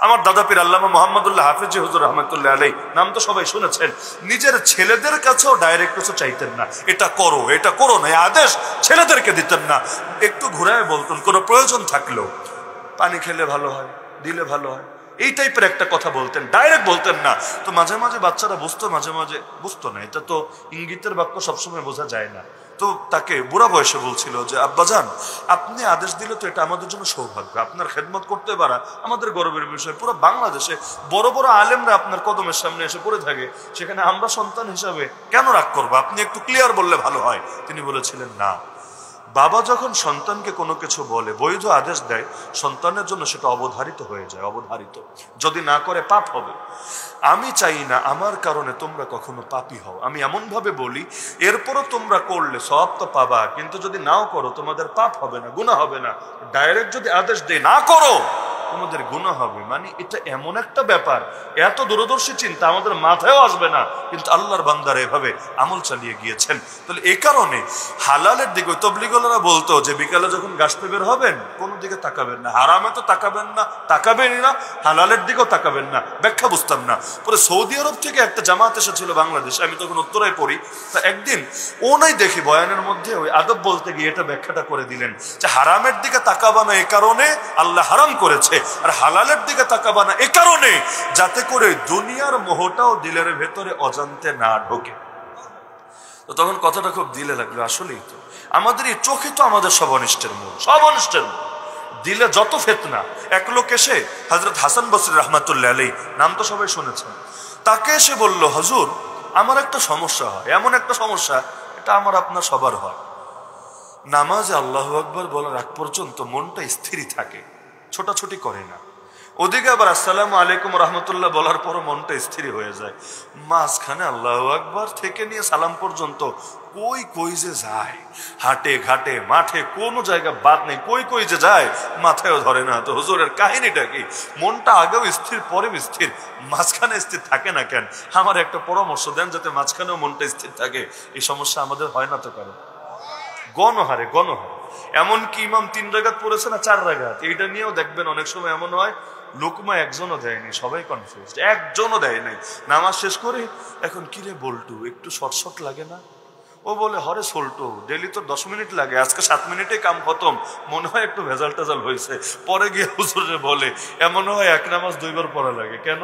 আমার দাদা পীর আল্লামা মুহাম্মদুল্লাহ হাফেজি হুজুর রহমাতুল্লাহ আলাইহি, নাম তো সবাই শুনেছেন, নিজের ছেলেদের কাছেও ডাইরেক্ট কিছু চাইতেন না, এটা করো এটা করো না, এই আদেশ ছেলেদেরকে দিতেন না। একটু ঘুরায় বলতেন, কোনো প্রয়োজন থাকলেও পানি খেলে ভালো হয়, দিলে ভালো হয়, এই টাইপের একটা কথা বলতেন, ডাইরেক্ট বলতেন না। তো মাঝে মাঝে বাচ্চারা বুঝতো, মাঝে মাঝে বুঝতো না। এটা তো ইঙ্গিতের বাক্য, সবসময় বোঝা যায় না। তো তাকে বুড়া বয়সে বলছিল যে আব্বাজান, আপনি আদেশ দিলে তো এটা আমাদের জন্য সৌভাগ্য, আপনার খেদমত করতে পারা আমাদের গর্বের বিষয়। পুরো বাংলাদেশে বড় বড় আলেমরা আপনার কদমের সামনে এসে পড়ে থাকে, সেখানে আমরা সন্তান হিসাবে কেন রাগ করবো? আপনি একটু ক্লিয়ার বললে ভালো হয়। তিনি বলেছিলেন না, বাবা যখন সন্তানকে কোনো কিছু বলে, বৈধ আদেশ দেয়, সন্তানের জন্য সেটা অবধারিত হয়ে যায়, অবধারিত। যদি না করে পাপ হবে। আমি চাই না আমার কারণে তোমরা কখনো পাপী হও। আমি এমন ভাবে বলি, এরপরও তোমরা করলে সওয়াব তো পাবা, কিন্তু যদি নাও করো তোমাদের পাপ হবে না, গুনাহ হবে না। ডাইরেক্ট যদি আদেশ দেয় না করো, তোমাদের গুনাহ হবে। মানে এটা এমন একটা ব্যাপার, এত দূরদর্শী চিন্তা আমাদের মাথায়ও আসবে না, কিন্তু আল্লাহর বান্দারা এভাবে আমল চালিয়ে গিয়েছেন। তাহলে এই কারণে হালালের দিকে, তবলিগরা বলতো যে বিকালে যখন গাছতে বের হবেন কোনো দিকে তাকাবেন না, হারামে তো তাকাবেন না, তাকাবেনই না, হালালের দিকেও তাকাবেন না। ব্যাখ্যা বুঝতাম না। পরে সৌদি আরব থেকে একটা জামাত এসেছিল বাংলাদেশে, আমি তখন উত্তরায় পড়ি। তা একদিন ও নাই দেখি বয়ানের মধ্যে ওই আদব বলতে গিয়ে এটা ব্যাখ্যাটা করে দিলেন যে হারামের দিকে তাকাবা না এ কারণে আল্লাহ হারাম করেছে, আর হালালের দিকে তাকাবা না এ কারণে যাতে করে দুনিয়ার মোহটাও দিলের ভেতরে অজান্তে না ঢোকে। তো তখন কথাটা খুব দিলে লাগলো, আসলেই তো আমাদের এই চোখে তো আমাদের সব অনিষ্টের মূল, সব অনিষ্টের মূল। দিলে যত ফেতনা। এক লোক এসে হযরত হাসান বসরি রাহমাতুল্লাহ আলাইহি, নাম তো সবাই শুনেছেন, তাকে এসে বলল, হুজুর আমার একটা সমস্যা হয়, এমন একটা সমস্যা, এটা আমার আপনার সবার হয়। নামাজে আল্লাহু আকবার বলার আগ পর্যন্ত মনটা স্থিরই থাকে, ছোটাছুটি করে না। ওদিকে আবার আসসালামু আলাইকুম রহমতুল্লাহ বলার পরও মনটা স্থির হয়ে যায়। মাঝখানে আল্লাহু আকবার থেকে নিয়ে সালাম পর্যন্ত কই কই যে যায়, হাটে ঘাটে মাঠে কোনো জায়গা বাদ নেই, কই কই যে যায় মাথায়ও ধরে না। তো হুজুরের কাহিনীটা কি? মনটা আগেও স্থির পরেও স্থির, মাঝখানে স্থির থাকে না কেন? আমার একটা পরামর্শ দেন যাতে মাঝখানেও মনটা স্থির থাকে। এই সমস্যা আমাদের হয় না তো কারণ গণহারে গণহারে। এমনকি ইমাম 3 রাকাত পড়েছে না 4 রাকাত, এইটা নিয়েও দেখবেন অনেক সময় এমন হয় লোকমা একজনও দেয়নি, সবাই কনফিউজ, একজনও দেয় নাই। নামাজ শেষ করে এখন কিরে বল্টু একটু শর্ট শর্ট লাগে না? ও বলে হরে সোল্টো, ডেলি তো 10 মিনিট লাগে, আজকে 7 মিনিটে কাম খতম, মনে হয় একটু ভেজাল টেজাল হয়েছে। পরে গিয়ে হুজুরে বলে এমন হয় এক নামাজ 2 বার পড়া লাগে, কেন?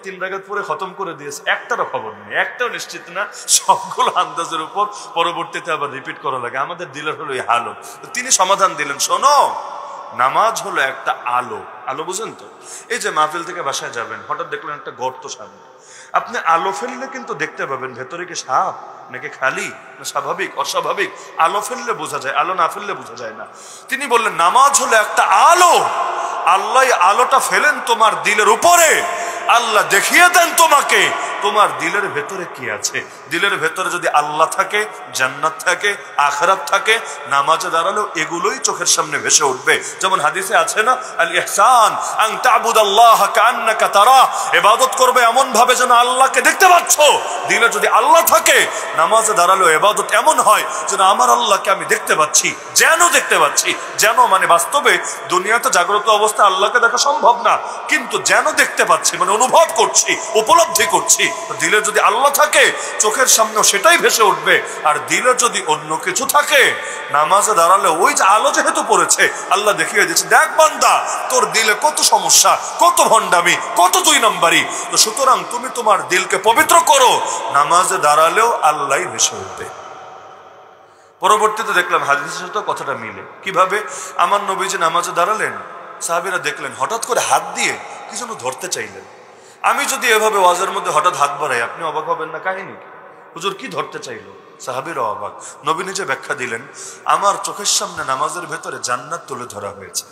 3 রাকাত পরে খতম করে দিয়েছে, একটারও খবর নেই, একটাও নিশ্চিত না, সবগুলো আন্দাজের উপর, পরবর্তীতে আবার রিপিট করা লাগে। আমাদের দিলের হলো এই হালত। তিনি সমাধান দিলেন, শোনো নামাজ হলো একটা আলো। আলো বুঝেন তো? এই যে মাহফিল থেকে বাসায় যাবেন, হঠাৎ দেখলেন একটা গর্ত সামনে, আপনি আলো ফেললে কিন্তু দেখতে পাবেন ভেতরে কি সাপ নাকি খালি না স্বাভাবিক অস্বাভাবিক। আলো ফেললে বোঝা যায়, আলো না ফেললে বোঝা যায় না। তিনি বললেন নামাজ হলো একটা আলো, আল্লাহ আলোটা ফেলেন তোমার দিলের উপরে, আল্লাহ দেখিয়ে দেন তোমাকে তোমার দিলের ভেতরে কি আছে। দিলের ভেতরে যদি আল্লাহ থাকে, জান্নাত থাকে, আখিরাত থাকে, নামাজে দাঁড়ালেও এগুলোই চোখের সামনে ভেসে উঠবে। যেমন হাদিসে আছে না, আল ইহসান আন তা'বুদাল্লাহা কাআন্নাকা তারা, ইবাদত করবে এমন ভাবে যেন আল্লাহকে দেখতে পাচ্ছ। দিলে যদি আল্লাহ থাকে, নামাজে দাঁড়ালেও ইবাদত এমন হয় যেন আমার আল্লাহকে আমি দেখতে পাচ্ছি, যেন দেখতে পাচ্ছি। যেন মানে বাস্তবে দুনিয়াতে জাগ্রত অবস্থায় আল্লাহকে দেখা সম্ভব না, কিন্তু যেন দেখতে পাচ্ছি, মানে অনুভব করছি, উপলব্ধি করছি। দিলে যদি আল্লাহ থাকে, চোখের সামনেও সেটাই ভেসে উঠবে। আর দিলে যদি অন্য কিছু থাকে, নামাজে দাঁড়ালে ওই যে আলো যেহেতু পড়েছে, আল্লাহ দেখিয়ে দিচ্ছে, দেখ বান্দা তোর দিলে কত সমস্যা, কত ভণ্ডামি, কত 2 নম্বরই। তো সুতরাং তুমি তোমার দিলকে পবিত্র করো, নামাজে দাঁড়ালেও আল্লাহই ভেসে উঠবে। পরবর্তীতে দেখলাম হাদিসের সাথে কথাটা মিলে। কিভাবে? আমার নবীজি নামাজে দাঁড়ালেন, সাহাবীরা দেখলেন হঠাৎ করে হাত দিয়ে কি যেন ধরতে চাইলেন। আমি যদি এভাবে ওয়াজের মধ্যে হঠাৎ হাত বাড়াই, আপনি অবাক হবেন না? কাহিনী হুজুর কি ধরতে চাইলো? সাহাবীরা অবাক। নবী নিজে ব্যাখ্যা দিলেন, আমার চোখের সামনে নামাজের ভেতরে জান্নাত তুলে ধরা হয়েছে।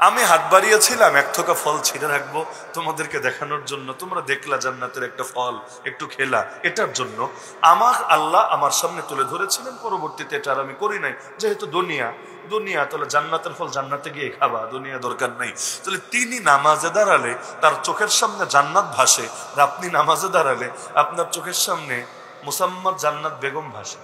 আমি হাত বাড়িয়েছিলাম এক থোকা ফল ছিঁড়ে রাখবো তোমাদেরকে দেখানোর জন্য, তোমরা দেখলা জান্নাতের একটা ফল, একটু খেলা, এটার জন্য আমার আল্লাহ আমার সামনে তুলে ধরেছিলেন। পরবর্তীতে এটা আর আমি করি নাই, যেহেতু দুনিয়া, তাহলে জান্নাতের ফল জান্নাতে গিয়ে খাবা, দুনিয়া দরকার নাই। তাহলে তিনি নামাজে দাঁড়ালে তার চোখের সামনে জান্নাত ভাসে, আর আপনি নামাজে দাঁড়ালে আপনার চোখের সামনে মুসাম্মাদ জান্নাত বেগম ভাসে।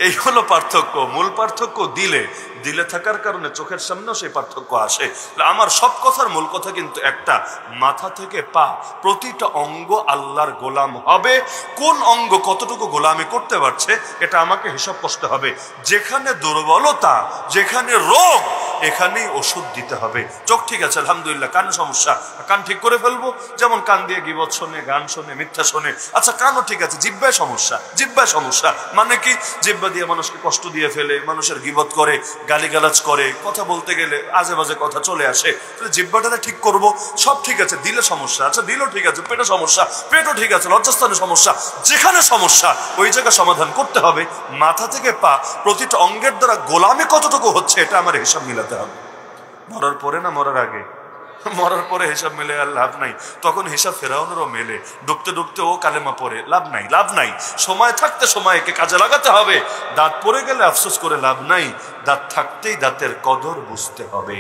এই হলো পার্থক্য। মূল পার্থক্য দিলে, দিলে থাকার কারণে চোখের সামনেও সেই পার্থক্য আসে। আমার সব কথার মূল কথা কিন্তু একটা, মাথা থেকে পা প্রতিটা অঙ্গ আল্লাহর গোলাম হবে। কোন অঙ্গ কতটুকু গোলামি করতে পারছে এটা আমাকে হিসাব করতে হবে। যেখানে দুর্বলতা, যেখানে রোগ, এখানেই ওষুধ দিতে হবে। চোখ ঠিক আছে আলহামদুলিল্লাহ, কান সমস্যা, কান ঠিক করে ফেলবো। যেমন কান দিয়ে গীবত শোনে, গান শোনে, মিথ্যা শোনে, আচ্ছা কানও ঠিক আছে। জিহ্বায় সমস্যা, জিহ্বায় সমস্যা মানে কি? জিহ্বা দিয়ে মানুষকে কষ্ট দিয়ে ফেলে, মানুষের গীবত করে, গালিগালাজ করে, কথা বলতে গেলে আজে বাজে কথা চলে আসে। জিহ্বাটা ঠিক করব, সব ঠিক আছে। দিলে সমস্যা, আচ্ছা দিলও ঠিক আছে। পেটে সমস্যা, পেটও ঠিক আছে। লজ্জাস্থানে সমস্যা, যেখানে সমস্যা ওই জায়গা সমাধান করতে হবে। মাথা থেকে পা প্রতিটা অঙ্গের দ্বারা গোলামি কতটুকু হচ্ছে এটা আমার হিসাব মিলাতে হবে। মরার পরে না মরার আগে? মরার পরে হিসাব মেলে আর লাভ নাই। তখন হিসাব ফেরাউনেরও মেলে, ডুবতে ডুবতে ও কালেমা পড়ে, লাভ নাই, লাভ নাই। সময় থাকতে সময়কে কাজে লাগাতে হবে। দাঁত পড়ে গেলে আফসোস করে লাভ নাই, দাঁত থাকতেই দাঁতের কদর বুঝতে হবে।